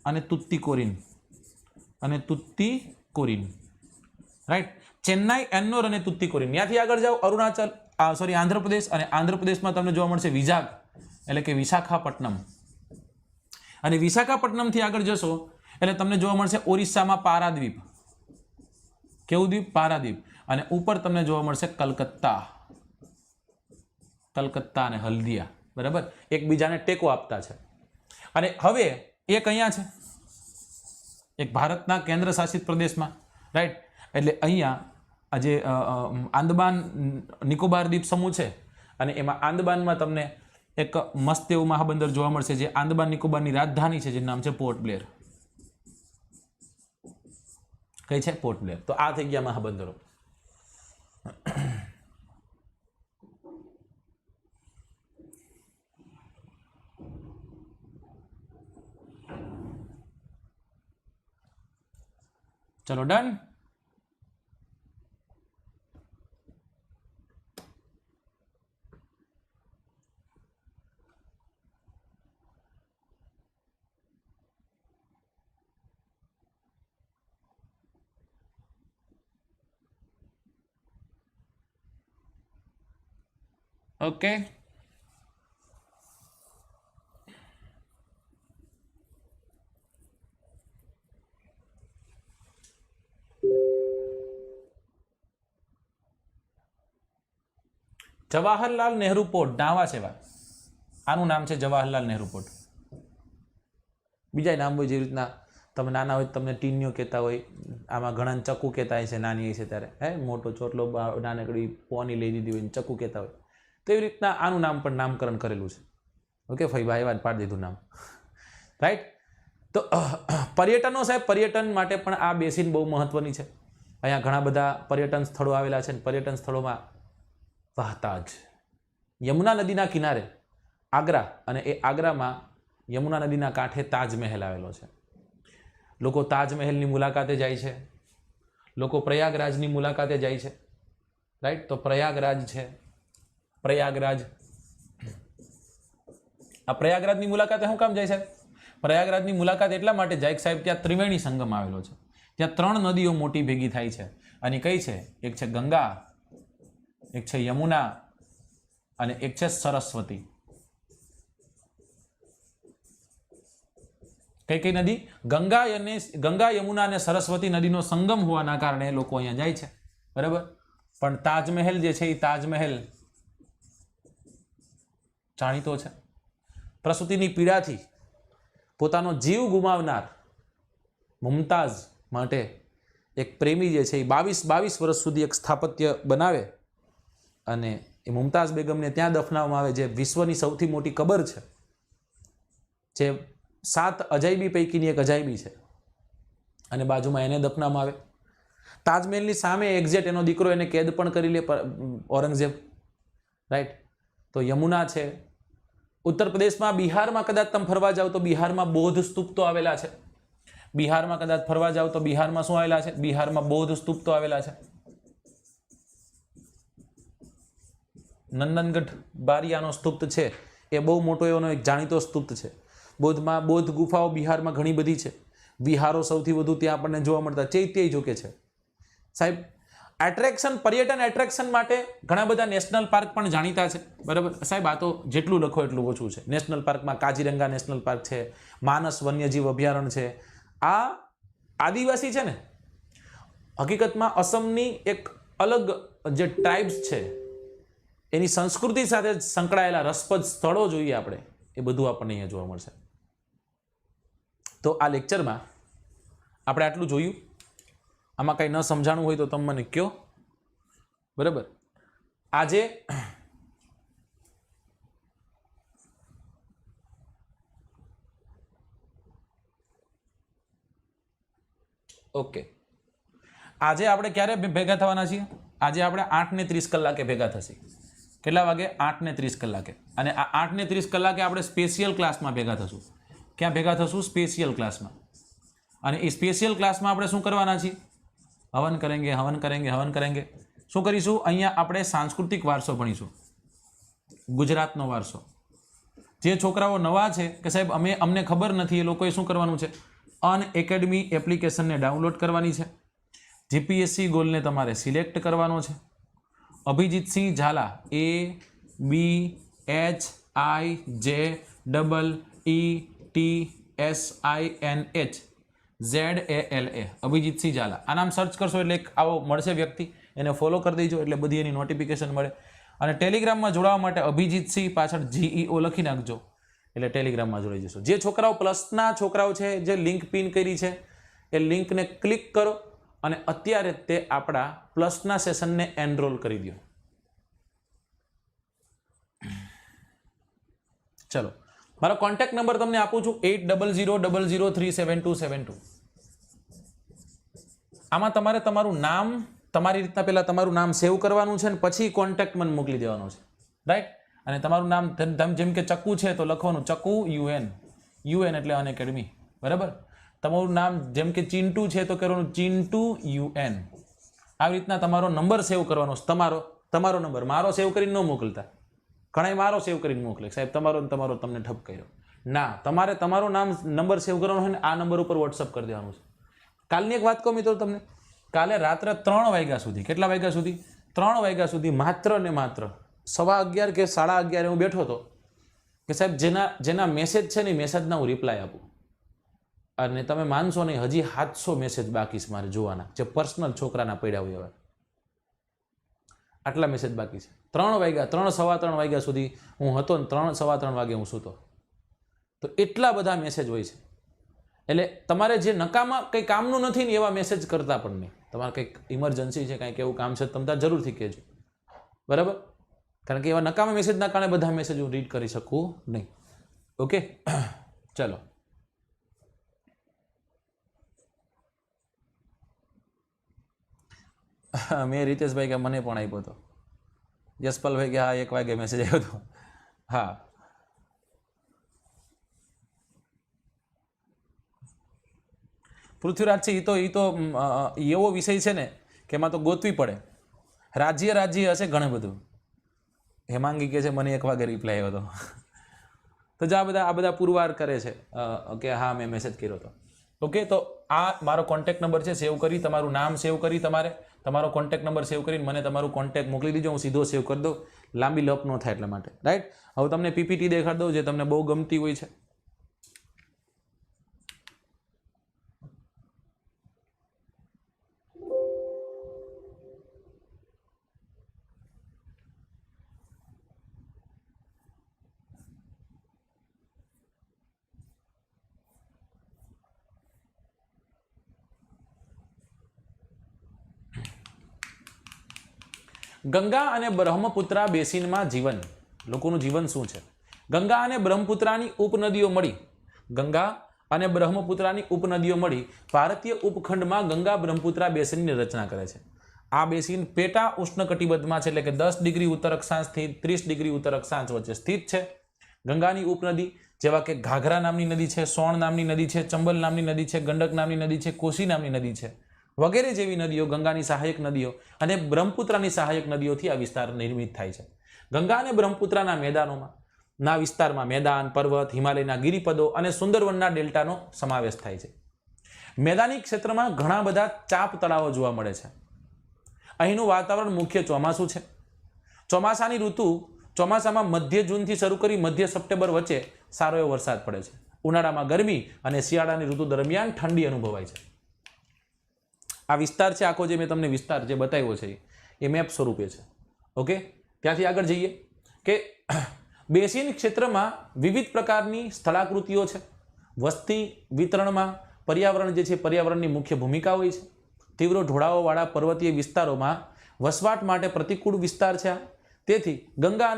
અને તુત્તીકોરિન, રાઈટ. ચેન્નાઈ, એન્નોર અને તુત્તીકોરિન. ત્યાંથી આગળ જાઓ અરુણાચલ, સોરી આંધ્રપ્રદેશ, અને આંધ્રપ્રદેશમાં તમને જોવા મળશે વિઝાગ એટલે કે વિશાખાપટ્ટનમ. અને વિશાખાપટ્ટનમથી આગળ જશો એટલે તમને જોવા મળશે ઓરિસ્સામાં પારાદ્વીપ. કેવું દ્વીપ? પારાદ્વીપ. અને ઉપર તમને જોવા મળશે કલકત્તા અને હલ્દિયા. બરાબર, એકબીજાને ટેકો આપતા છે. અને હવે એક અહીંયા છે, એક ભારતના કેન્દ્ર શાસિત પ્રદેશમાં, રાઈટ. એટલે અહીંયા આજે આંદમાન નિકોબાર દ્વીપ સમૂહ છે, અને એમાં આંદમાનમાં તમને એક મસ્ત એવું મહાબંદર જોવા મળશે જે આંદમાન નિકોબારની રાજધાની છે, જેનું નામ છે પોર્ટ બ્લેર. કઈ છે? પોર્ટ બ્લેર. તો આ થઈ ગયા મહાબંદરો. ચલો ડન. ઓકે, જવાહરલાલ નહેરુ પોર્ટ ડાવા સેવા, આનું નામ છે જવાહરલાલ નહેરુ પોર્ટ. બીજા નામ હોય જે રીતના તમે નાના હોય તમને ટીન્યો કહેતા હોય, આમાં ઘણા ચક્કુ કહેતા હોય છે નાની છે ત્યારે, હે મોટો ચોટલો નાનકડી પોની લઈ દીધી હોય ચક્કુ કહેતા હોય, તો એવી રીતના આનું નામ પણ નામકરણ કરેલું છે. ઓકે ફઈ ભાઈ વાત પાડી દીધું નામ, રાઈટ. તો પર્યટનો સાહેબ, પર્યટન માટે પણ આ બેસીન બહુ મહત્વની છે. અહીંયા ઘણા બધા પર્યટન સ્થળો આવેલા છે. પર્યટન સ્થળોમાં વહતાજ યમુના નદીના કિનારે આગ્રા, અને એ આગ્રામાં યમુના નદીના કાંઠે તાજમહેલ આવેલો છે. લોકો તાજમહેલની મુલાકાતે જાય છે, લોકો પ્રયાગરાજની મુલાકાતે જાય છે, રાઈટ. તો પ્રયાગરાજ છે, પ્રયાગરાજ, આ પ્રયાગરાજની મુલાકાતે શું કામ જાય છે? પ્રયાગરાજની મુલાકાત એટલા માટે જાય સાહેબ, ત્યાં ત્રિવેણી સંગમ આવેલો છે. ત્યાં 3 નદીઓ મોટી ભેગી થાય છે. અને કઈ છે? એક છે ગંગા, એક છે યમુના, અને એક છે સરસ્વતી. કઈ કઈ નદી? ગંગા, યમુના અને સરસ્વતી નદીનો સંગમ હોવાના કારણે લોકો અહીંયા જાય છે. બરાબર. પણ તાજમહેલ જે છે એ તાજમહેલ જાણીતો છે. પ્રસૂતિની પીડાથી પોતાનો જીવ ગુમાવનાર મુમતાઝ માટે એક પ્રેમી જે છે એ 22 વર્ષ સુધી એક સ્થાપત્ય બનાવે, અને એ મુમતાઝ બેગમને ત્યાં દફનાવવામાં આવે, જે વિશ્વની સૌથી મોટી કબર છે, જે 7 અજાયબી પૈકીની એક અજાયબી છે, અને બાજુમાં એને દફનાવવામાં આવે. તાજમહેલની સામે એક્ઝેક્ટ એનો દીકરો એને કેદ પણ કરી લે, ઔરંગઝેબ, રાઈટ. તો યમુના છે. ઉત્તર પ્રદેશમાં, બિહારમાં કદાચ તમે ફરવા જાઓ તો બિહારમાં બૌદ્ધ સ્તૂપ તો આવેલા છે. બિહારમાં કદાચ ફરવા જાઓ તો બિહારમાં શું આવેલા છે? બિહારમાં બૌદ્ધ સ્તૂપ તો આવેલા છે. નંદનગઢ બારિયાનો સ્તૂપ છે, એ બહુ મોટો એનો એક જાણીતો સ્તૂપ છે. બૌદ્ધ ગુફાઓ બિહારમાં ઘણી બધી છે. વિહારો સૌથી વધુ ત્યાં આપણને જોવા મળતા, ચૈત્ય જોકે છે સાહેબ. એટ્રેક્શન, પર્યટન એટ્રેક્શન માટે ઘણા બધા નેશનલ પાર્ક પણ જાણીતા છે. બરાબર સાહેબ, આ તો જેટલું લખો એટલું ઓછું છે. નેશનલ પાર્કમાં કાજીરંગા નેશનલ પાર્ક છે, માનસ વન્યજીવ અભયારણ્ય છે. આ આદિવાસી છે ને, હકીકતમાં અસમની એક અલગ જે ટ્રાઇબ્સ છે એની સંસ્કૃતિ સાથે સંકળાયેલા રસપ્રદ સ્થળો જોઈએ આપણે, એ બધું આપણને અહીંયા જોવા મળશે. તો આ લેક્ચરમાં આપણે આટલું જોયું. આમાં કંઈ ન સમજાણું હોય તો તમે મને કહો. બરાબર. આજે ઓકે, આજે આપણે ક્યારે ભેગા થવાના છીએ? આજે આપણે 8:30 કલાકે ભેગા થશે. કેટલા વાગે? 8:30 કલાકે. અને આ 8:30 કલાકે આપણે સ્પેશિયલ ક્લાસમાં ભેગા થશું. ક્યાં ભેગા થશું? સ્પેશિયલ ક્લાસમાં. અને એ સ્પેશિયલ ક્લાસમાં આપણે શું કરવાના છીએ? હવન કરેંગે, હવન કરેંગે, હવન કરેંગે. શું કરીશું? અહીંયા આપણે સાંસ્કૃતિક વારસો ભણીશું, ગુજરાતનો વારસો. જે છોકરાઓ નવા છે કે સાહેબ અમને ખબર નથી, એ લોકોએ શું કરવાનું છે? અનએકેડમી એપ્લિકેશનને ડાઉનલોડ કરવાની છે. જીપીએસસી ગોલને તમારે સિલેક્ટ કરવાનો છે. અભિજીતસિંહ ઝાલા ABHIJEETSINH અભિજીતસિંહ ઝાલા આ નામ સર્ચ કરશો એટલે એક આવો મળશે વ્યક્તિ, એને ફોલો કરી દેજો એટલે બધી એની નોટિફિકેશન મળે. અને ટેલિગ્રામમાં જોડાવા માટે અભિજીતસિંહ પાછળ GEO લખી નાખજો એટલે ટેલિગ્રામમાં જોડાઈ જશો. જે છોકરાઓ પ્લસના છોકરાઓ છે, જે લિંક પિન કરી છે એ લિંકને ક્લિક કરો અને અત્યારે તે આપણા પ્લસના સેશનને એનરોલ કરી દો. ચલો, મારો કોન્ટેક્ટ નંબર તમને આપું છું 8000037272. આમાં તમારે તમારું નામ તમારી રીતના પહેલા તમારું નામ સેવ કરવાનું છે ને પછી કોન્ટેક્ટ મને મોકલી દેવાનો છે, રાઈટ? અને તમારું નામ જેમ કે ચક્કુ છે તો લખવાનું ચક્કુ UN એટલે અનએકેડમી, બરાબર? તમારું નામ જેમ કે ચિંટુ છે તો કરવાનું ચિંટુ UN. આવી રીતના તમારો નંબર સેવ કરવાનો છે. તમારો નંબર મારો સેવ કરીને ન મોકલતા. ઘણા મારો સેવ કરીને મોકલે, સાહેબ તમારો તમને ઠપ કર્યો. ના, તમારે તમારું નામ નંબર સેવ કરવાનો હોય ને આ નંબર ઉપર વોટ્સઅપ કરી દેવાનું છે. કાલની એક વાત કહું મિત્રો તમને, કાલે રાત્રે 3 વાગ્યા સુધી, કેટલા વાગ્યા સુધી? 3 વાગ્યા સુધી માત્ર ને માત્ર 11:15 કે 11:30 હું બેઠો હતો કે સાહેબ જેના મેસેજ છે ને મેસેજના હું રિપ્લાય આપું. અને તમે માનશો નહીં, હજી 700 મેસેજ બાકી છે મારે જોવાના, જે પર્સનલ છોકરાના પડ્યા હોય એવા. આટલા મેસેજ બાકી છે. 3 વાગ્યા, 3-3 વાગ્યા સુધી હું હતો ને 3-3 વાગે હું સૂતો. તો એટલા બધા મેસેજ હોય છે. એટલે તમારે જે નકામા કંઈ કામનું નથી ને એવા મેસેજ કરતા પણ નહીં. તમારે કંઈક ઇમરજન્સી છે, કંઈક એવું કામ છે, તમે જરૂરથી કહેજો, બરાબર? કારણ કે એવા નકામા મેસેજના કારણે બધા મેસેજ હું રીડ કરી શકું નહીં. ઓકે, ચલો. મેં રીતેશભાઈ કે મને પણ આપ્યો હતો. યશપાલભાઈ કે હા 1 વાગે મેસેજ આવ્યો હતો. હા, પૃથ્વીરાજ છે એ તો એવો વિષય છે ને કે એમાં તો ગોતવી પડે. રાજ્ય હશે ઘણું બધું. હેમાંગી કે છે મને 1 વાગે રિપ્લાય આવ્યો હતો. તો જ આ બધા પુરવાર કરે છે કે હા મેં મેસેજ કર્યો હતો. ઓકે, તો આ મારો કોન્ટેક્ટ નંબર છે, સેવ કરી તમારું નામ સેવ કરી તમારો કોન્ટેક્ટ નંબર સેવ કરીને મને તમારું કોન્ટેક્ટ મોકલી દીજો, હું સીધો સેવ કરી દઉં, લાંબી લપ ન થાય એટલા માટે, રાઈટ? હવે તમને પીપીટી દેખાડી દઉં જે તમને બહુ ગમતી હોય છે. ગંગા અને બ્રહ્મપુત્રા બેસિનમાં જીવન, લોકોનું જીવન શું છે? ગંગા અને બ્રહ્મપુત્રાની ઉપનદીઓ મળી ભારતીય ઉપખંડમાં ગંગા બ્રહ્મપુત્રા બેસિનની રચના કરે છે. આ બેસિન પેટા ઉષ્ણકટિબંધમાં છે, એટલે કે 10 ડિગ્રી ઉત્તર અક્ષાંશથી 30 ડિગ્રી ઉત્તર અક્ષાંશ વચ્ચે સ્થિત છે. ગંગાની ઉપનદી જેવા કે ઘાઘરા નામની નદી છે, સોણ નામની નદી છે, ચંબલ નામની નદી છે, ગંડક નામની નદી છે, કોશી નામની નદી છે વગેરે જેવી નદીઓ ગંગાની સહાયક નદીઓ અને બ્રહ્મપુત્રાની સહાયક નદીઓથી આ વિસ્તાર નિર્મિત થાય છે. ગંગા અને બ્રહ્મપુત્રાના મેદાનોમાં વિસ્તારમાં મેદાન, પર્વત, હિમાલયના ગિરિપદો અને સુંદરવનના ડેલ્ટાનો સમાવેશ થાય છે. મેદાની ક્ષેત્રમાં ઘણા બધા ચાપ તળાવો જોવા મળે છે. અહીંનું વાતાવરણ મુખ્ય ચોમાસું છે. ચોમાસાની ઋતુ ચોમાસામાં મધ્ય જૂનથી શરૂ કરી મધ્ય સપ્ટેમ્બર વચ્ચે સારો એવો વરસાદ પડે છે. ઉનાળામાં ગરમી અને શિયાળાની ઋતુ દરમિયાન ઠંડી અનુભવાય છે. આ વિસ્તાર છે આખો, જે મેં તમને વિસ્તાર જે બતાવ્યો છે એ મેપ સ્વરૂપે છે. ઓકે, ત્યાંથી આગળ જઈએ કે બેસિન ક્ષેત્રમાં વિવિધ પ્રકારની સ્થળાકૃતિઓ છે. વસ્તી વિતરણમાં પર્યાવરણ જે છે પર્યાવરણની મુખ્ય ભૂમિકા હોય છે. તીવ્ર ઢોળાવોવાળા પર્વતીય વિસ્તારોમાં વસવાટ માટે પ્રતિકૂળ વિસ્તાર છે. તેથી ગંગા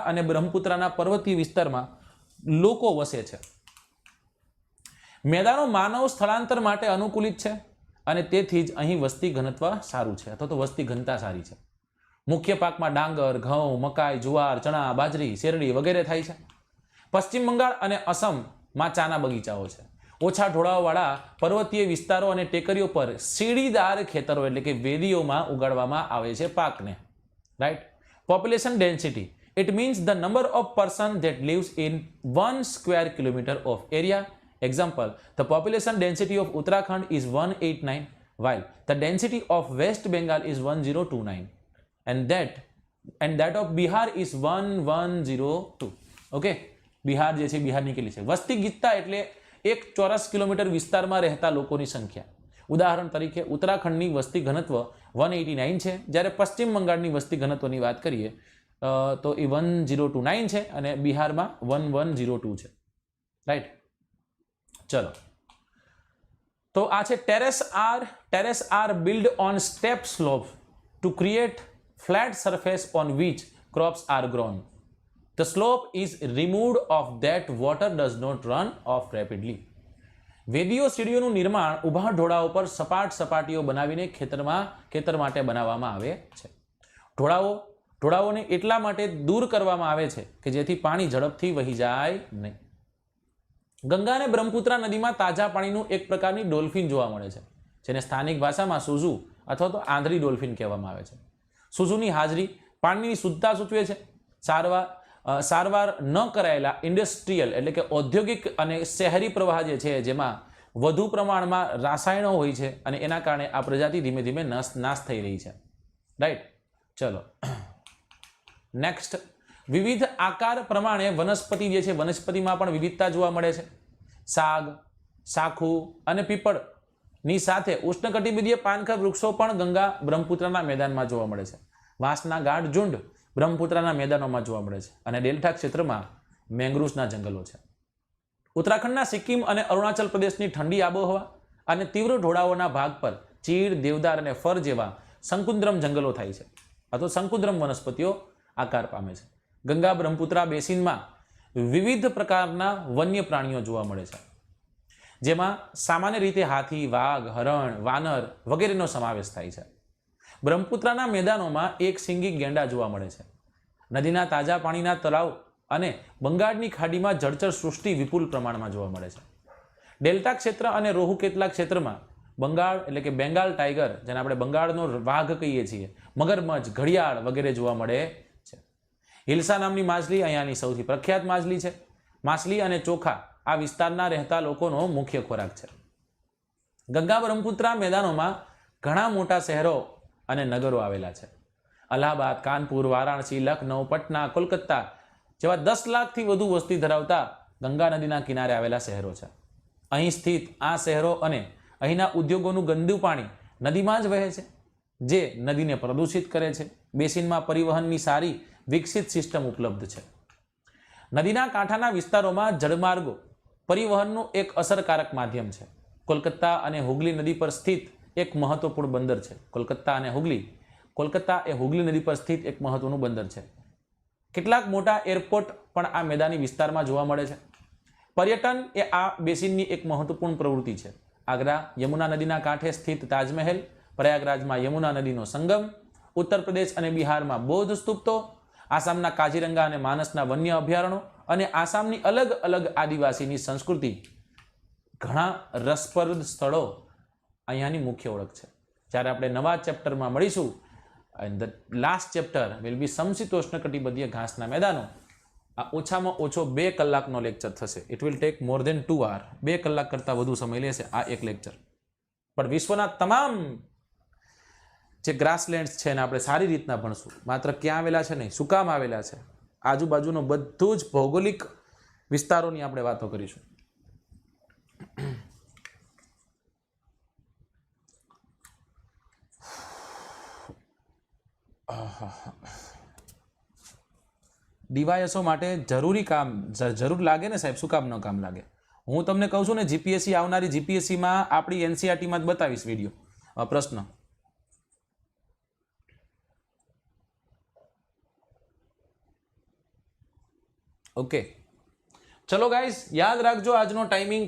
અને બ્રહ્મપુત્રાના પર્વતીય વિસ્તારમાં લોકો વસે છે. મેદાનો માનવ સ્થળાંતર માટે અનુકૂલિત છે અને તેથી જ અહીં વસ્તી ઘનત્વ સારું છે, અથવા તો વસ્તી ઘનતા સારી છે. મુખ્ય પાકમાં ડાંગર, ઘઉં, મકાઈ, જુવાર, ચણા, બાજરી, શેરડી વગેરે થાય છે. પશ્ચિમ બંગાળ અને અસમમાં ચાના બગીચાઓ છે. ઓછા ઢોળાવવાળા પર્વતીય વિસ્તારો અને ટેકરીઓ પર સીડીદાર ખેતરો એટલે કે વેદીઓમાં ઉગાડવામાં આવે છે પાકને, right? Population density, it means the number of person that lives in 1 square kilometer of area Example, the population density of Uttarakhand is 189, while the density of West Bengal is 1029, and that of Bihar is 1102. Okay, Bihar જે છે બિહારની કેટલી છે વસ્તી ગીતતા એટલે 1 ચોરસ kilometre વિસ્તારમાં રહેતા લોકોની સંખ્યા. ઉદાહરણ તરીકે ઉત્તરાખંડની વસ્તી ઘનત્વ 189 છે, જ્યારે પશ્ચિમ બંગાળની વસ્તી ઘનત્વની વાત કરીએ તો એ 1029 છે અને બિહારમાં 1102 છે. રાઈટ, ચલો. તો આ છે terrace are build on step slope to create flat surface on which crops are grown. The slope is removed of that water does not run off rapidly. વેદીઓ સીડીઓનું નિર્માણ ઊભા ઢોળાવો પર સપાટીઓ બનાવીને ખેતર માટે બનાવવામાં આવે છે. ઢોળાવોને એટલા માટે દૂર કરવામાં આવે છે કે જેથી પાણી ઝડપથી વહી જાય નહીં. ગંગા અને બ્રહ્મપુત્રા નદીમાં તાજા પાણીનું એક પ્રકારની ડોલ્ફિન જોવા મળે છે, જેને સ્થાનિક ભાષામાં સુઝુ અથવા તો આંધળી ડોલ્ફિન કહેવામાં આવે છે. સુઝુની હાજરી પાણીની શુદ્ધતા સૂચવે છે. સારવાર ન કરાયેલા ઇન્ડસ્ટ્રીયલ એટલે કે ઔદ્યોગિક અને શહેરી પ્રવાહ જે છે જેમાં વધુ પ્રમાણમાં રાસાયણો હોય છે અને એના કારણે આ પ્રજાતિ ધીમે ધીમે નાશ થઈ રહી છે. રાઈટ, ચલો નેક્સ્ટ. વિવિધ આકાર પ્રમાણે વનસ્પતિ જે છે વનસ્પતિમાં પણ વિવિધતા જોવા મળે છે. સાગ, શાખુ અને પીપળની સાથે ઉષ્ણકટિબંધીય પાનખર વૃક્ષો પણ ગંગા બ્રહ્મપુત્રના મેદાનમાં જોવા મળે છે. વાંસના ગાઢ ઝુંડ બ્રહ્મપુત્રના મેદાનોમાં જોવા મળે છે અને ડેલ્ટા ક્ષેત્રમાં મેંગ્રુવ્સના જંગલો છે. ઉત્તરાખંડના સિક્કિમ અને અરુણાચલ પ્રદેશની ઠંડી આબોહવા અને તીવ્ર ઢોળાવોના ભાગ પર ચીડ, દેવદાર અને ફર જેવા સંકુદ્રમ જંગલો થાય છે અથવા સંકુદ્રમ વનસ્પતિઓ આકાર પામે છે. ગંગા બ્રહ્મપુત્રા બેસિનમાં વિવિધ પ્રકારના વન્ય પ્રાણીઓ જોવા મળે છે, જેમાં સામાન્ય રીતે હાથી, વાઘ, હરણ, વાનર વગેરેનો સમાવેશ થાય છે. બ્રહ્મપુત્રાના મેદાનોમાં એક સિંગી ગેંડા જોવા મળે છે. નદીના તાજા પાણીના તળાવ અને બંગાળની ખાડીમાં જળચર સૃષ્ટિ વિપુલ પ્રમાણમાં જોવા મળે છે. ડેલ્ટા ક્ષેત્ર અને રોહુ કેટલાક ક્ષેત્રમાં બંગાળ એટલે કે બેંગાલ ટાઈગર, જેને આપણે બંગાળનો વાઘ કહીએ છીએ, મગરમચ્છ, ઘડિયાળ વગેરે જોવા મળે છે. હિલ્સા નામની માછલી અહીંયાની સૌથી પ્રખ્યાત માછલી છે. માછલી અને ચોખા આ વિસ્તારના રહેતા લોકોનો મુખ્ય ખોરાક છે. ગંગા બ્રહ્મપુત્રા મેદાનોમાં ઘણા મોટા શહેરો અને નગરો આવેલા છે. અલ્હાબાદ, કાનપુર, વારાણસી, લખનઉ, પટના, કોલકાતા જેવા 10 લાખથી વધુ વસ્તી ધરાવતા ગંગા નદીના કિનારે આવેલા શહેરો છે. અહીં સ્થિત આ શહેરો અને અહીંના ઉદ્યોગોનું ગંદુ પાણી નદીમાં જ વહે છે, જે નદીને પ્રદૂષિત કરે છે. બેસિનમાં પરિવહનની સારી વિકસિત સિસ્ટમ ઉપલબ્ધ છે. નદીના કાંઠાના વિસ્તારોમાં જળમાર્ગો પરિવહનનું એક અસરકારક માધ્યમ છે. કોલકાતા અને હુગલી નદી પર સ્થિત એક મહત્વપૂર્ણ બંદર છે. કોલકાતા એ હુગલી નદી પર સ્થિત એક મહત્વનું બંદર છે. કેટલાક મોટા એરપોર્ટ પણ આ મેદાની વિસ્તારમાં જોવા મળે છે. પર્યટન એ આ બેસિનની એક મહત્વપૂર્ણ પ્રવૃત્તિ છે. આગ્રા યમુના નદીના કાંઠે સ્થિત તાજમહેલ, પ્રયાગરાજમાં યમુના નદીનો સંગમ, ઉત્તર પ્રદેશ અને બિહારમાં બૌદ્ધ સ્તૂપો, આસામના કાજીરંગા અને માનસના વન્ય અભયારણ્યો અને આસામની અલગ અલગ આદિવાસીની સંસ્કૃતિ, ઘણા રસપ્રદ સ્થળો અહીંયાની મુખ્ય ઓળખ છે. જ્યારે આપણે નવા ચેપ્ટરમાં મળીશું, and the last chapter will be સમશીતોષ્ણકટિબંધીય ઘાસના મેદાનો. આ ઓછામાં ઓછો 2 કલાકનો લેક્ચર થશે. It will take more than 2 hours. 2 કલાક કરતાં વધુ સમય લેશે આ એક લેક્ચર. પણ વિશ્વના તમામ જે ગ્રાસલેન્ડ્સ છે એને આપણે સારી રીતના ભણશું. માત્ર ક્યાં આવેલા છે નહીં, શું કામ આવેલા છે, આજુબાજુનો બધું જ ભૌગોલિક વિસ્તારોની આપણે વાતો કરીશું. ડીવાયએસઓ માટે જરૂર લાગે ને સાહેબ, શું કામ ન કામ લાગે? હું તમને કહું છું ને, જીપીએસસી આવનારી જીપીએસસીમાં આપણી એનસીઆરટીમાં જ બતાવીશ વિડીયો પ્રશ્ન. ઓકે, ચલો ગાઈઝ, યાદ રાખજો આજનો ટાઈમિંગ